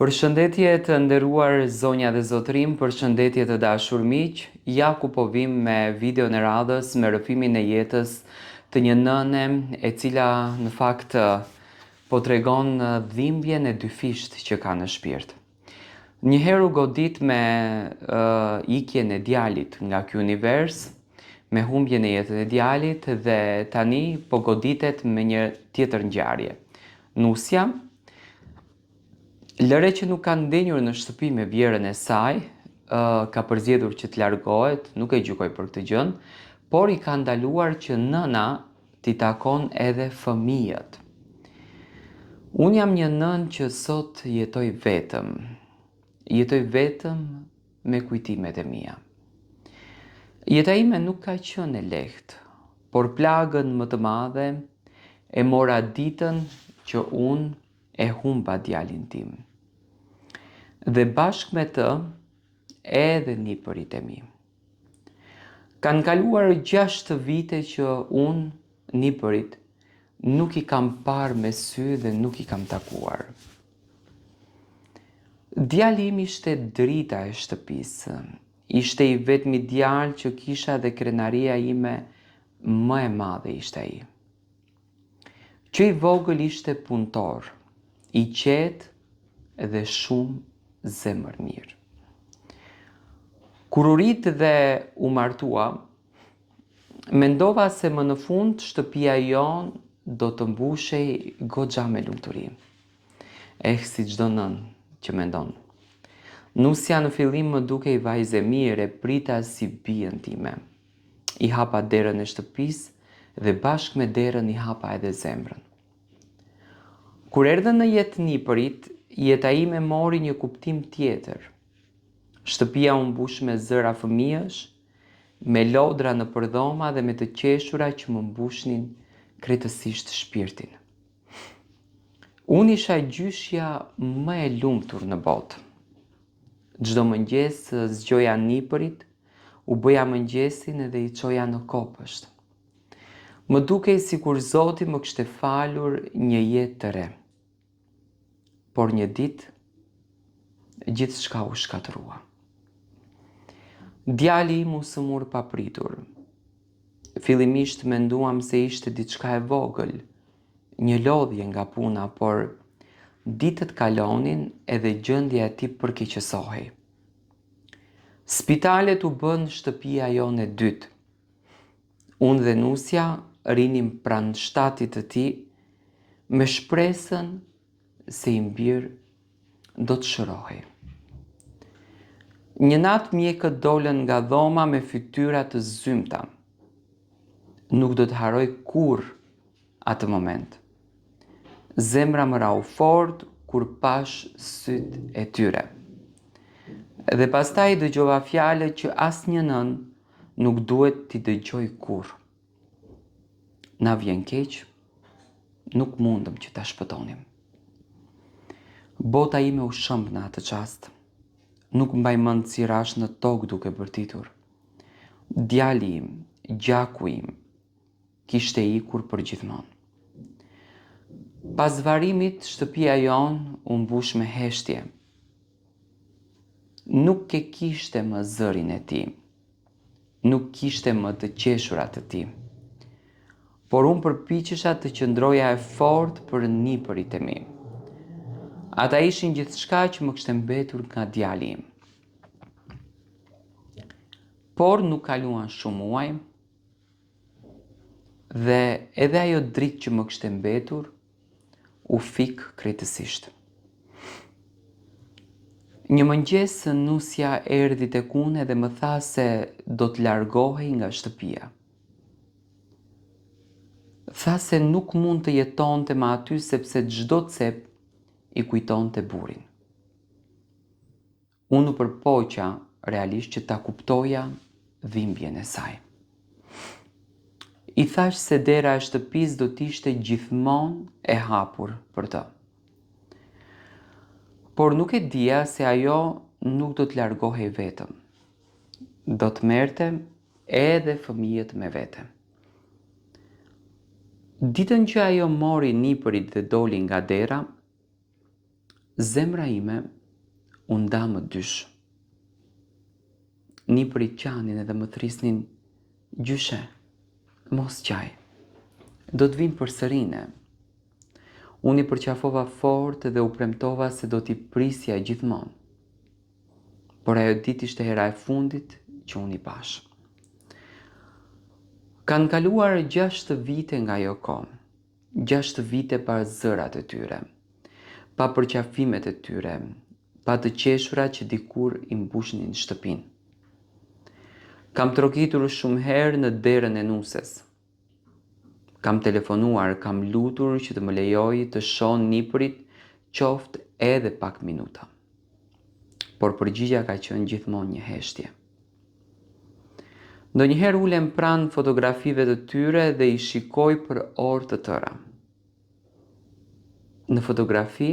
Përshëndetje të nderuar zonja dhe zotrim, përshëndetje të dashur miq. Ja ku po vim me videon e radhës me rrëfimin e jetës të një nëne e cila në fakt po tregon dhimbjen e dyfisht që ka në shpirt. Njëherë u godit me ikjen e djalit nga ky univers, me humbjen e jetës e djalit dhe tani po goditet me një tjetër ngjarje. Nusja, lëre që nuk ka ndenjur në shtëpi me vjerën e saj, ka përzgjedhur që të largohet, nuk e gjykoj për këtë gjën, por i ka ndaluar që nëna t'i takon edhe fëmijët. Unë jam një nën që sot jetoj vetëm me kujtimet e mia. Jeta ime nuk ka qenë e lehtë, por plagën më të madhe e mora ditën që unë e humba djalin tim. Dhe bashkë me të edhe nipërit e mi. Kanë kaluar 6 vite që unë nipërit nuk i kam parë me sy dhe nuk i kam takuar. Djali im ishte drita e shtëpisë, ishte i vetmi djalë që kisha dhe krenaria ime më e madhe ishte ai. Që i vogël ishte punëtor, i qetë dhe shumë zemër mirë. Kur u rit dhe u martua, mendova se më në fund shtëpia jon do të mbushej goxha me lumturi. Si çdo nën që mendon. Nusja në fillim më dukej vajzë e mirë, e prita si bijën time. I hapa derën e shtëpisë dhe bashkë me derën i hapa edhe zemrën. Kur erdhën në jetë nipërit, jeta ime mori një kuptim tjetër. Shtëpia u mbush me zëra fëmijësh, me lodra në përdhoma dhe me të qeshura që më mbushnin krejtësisht shpirtin. Unë isha gjyshja më e lumtur në botë. Çdo mëngjes zgjoja nipërit, u bëja mëngjesin edhe i çoja në kopësht. Më dukej sikur Zoti më kishte falur një jetë të re. Por një ditë, gjithçka u shkatërrua. Djali im u sëmur papritur. Fillimisht menduam se ishte diçka e vogël, një lodhje nga puna, por ditët kalonin edhe gjendja e tij përkeqësohej. Spitalet u bën shtëpia jonë e dytë. Unë dhe nusja rinim pranë shtatit të tij me shpresën se i mbir do të shërohej. Një natë mjekët dolën nga dhoma me fytyra të zymta. Nuk do të haroj kurrë atë moment. Zemra më rau fort kur pash sytë e tyre. Dhe pastaj dëgjova fjalë që asnjë nën nuk duhet t'i dëgjoj kurrë. Na vjen keq, nuk mundëm që ta shpëtonim. Bota ime u shëmb në atë çast. Nuk mbaj mend si rash në tokë duke bërtitur. Djali im, gjaku im, kishte ikur për gjithmonë. Pas varimit, shtëpia jonë u mbush me heshtje. Nuk e kishte më zërin e tij. Nuk kishte më të qeshurat e tij. Por unë përpiqesha të qëndroja e fortë për nipërit e mi. Ata ishin gjithçka që më kishte mbetur nga djali im. Por nuk kaluan shumë muaj dhe edhe ajo dritë që më kishte mbetur u fik krejtësisht. Një mëngjes nusja erdhi tek unë dhe më tha se do të largohej nga shtëpia. Tha se nuk mund të jetonte më aty sepse çdo cep i kujtonte burrin. Unë u përpoqa realisht që ta kuptoja dhimbjen e saj. I thash se dera e shtëpisë do t'ishte gjithmonë e hapur për të. Por nuk e dija se ajo nuk do të largohej vetëm. Do të merrte edhe fëmijët me vete. Ditën që ajo mori nipërit dhe doli nga dera, Zemra ime u nda më dysh. Nipëri qanin edhe më thrisnin, gjyshe, mos qaj, do të vinë përsërine. Unë i përqafova fort dhe u premtova se do t'i prisja gjithmonë. Por ajo ditë ishte hera e fundit që unë i pash. Kanë kaluar 6 vite nga ajo kohë, 6 vite pa zërat e tyre, pa përqafimet e tyre, pa të qeshura që dikur i mbushnin shtëpinë. Kam trokitur shumë herë në derën e nuses. Kam telefonuar, kam lutur që të më lejoj të shoh nipërit qoftë edhe pak minuta. Por përgjigja ka qenë gjithmonë një heshtje. Ndonjëherë ulem pranë fotografive të tyre dhe i shikoj për orë të tëra. Në fotografi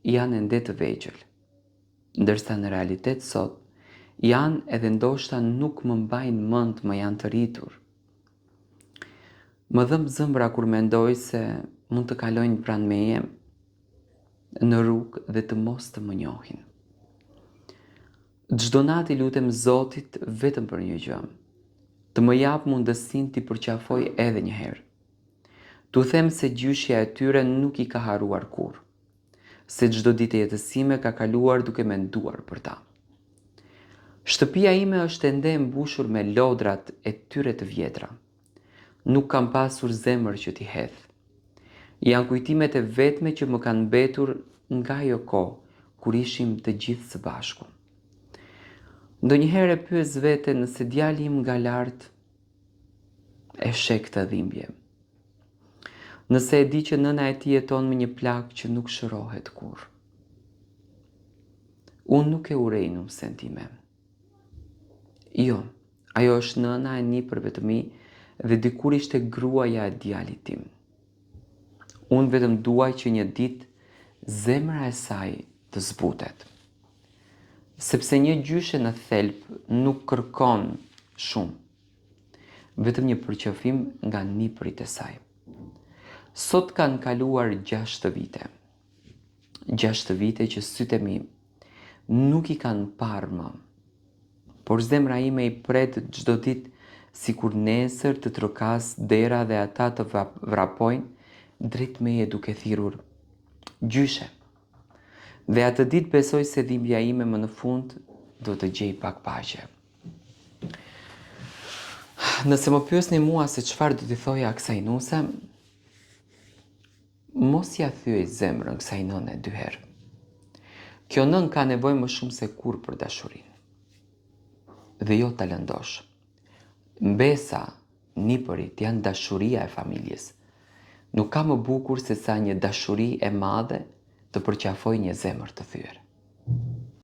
janë ende të vegjël, ndërsa në realitet sot janë edhe ndoshta nuk më mbajnë mend, më janë të rritur. Më dhëmb zëmbra kur mendoj se mund të kalojnë pranë meje në rrugë dhe të mos të më njohin. Çdo natë i lutem Zotit vetëm për një gjë, të më jap mundësinë t'i përqafoj edhe një herë. Tu them se gjyshja e tyre nuk i ka harruar kurrë, se çdo ditë e jetës sime ka kaluar duke menduar për ta. Shtëpia ime është ende e mbushur me lodrat e tyre të vjetra. Nuk kam pasur zemër që t'i hedh. Janë kujtimet e vetme që më kanë mbetur nga ajo kohë kur ishim të gjithë së bashku. Ndonjëherë e pyes veten nëse djali im nga lart e sheh këtë dhimbje. Nëse e di që nëna e tij jeton me një plagë që nuk shërohet kurrë. Unë nuk e urej numsen time. Jo, ajo është nëna e nipërve të mi dhe dikur ishte gruaja e djalit tim. Unë vetëm duaj që një ditë zemra e saj të zbutet. Sepse një gjyshe në thelb nuk kërkon shumë, vetëm një përqafim nga nipërit e saj. Sot kanë kaluar 6 vite. 6 vite që sytë e mi nuk i kanë parë më, por zemra ime i pret çdo ditë sikur nesër të trokas dera dhe ata të vrapojnë drejt meje duke thirrur gjyshe. Dhe atë ditë besoj se dhimbja ime më në fund do të gjej pak paqe. Nëse më pyesni mua se çfarë do t'i thoja kësaj nuse, mos ja thyej zemrën kësaj nëne 2 herë. Kjo nën ka nevojë më shumë se kurrë për dashurinë. Dhe jo ta lëndosh. Mbesa, nipërit janë dashuria e familjes. Nuk ka më bukur se sa një dashuri e madhe të përqafoj një zemër të thyer.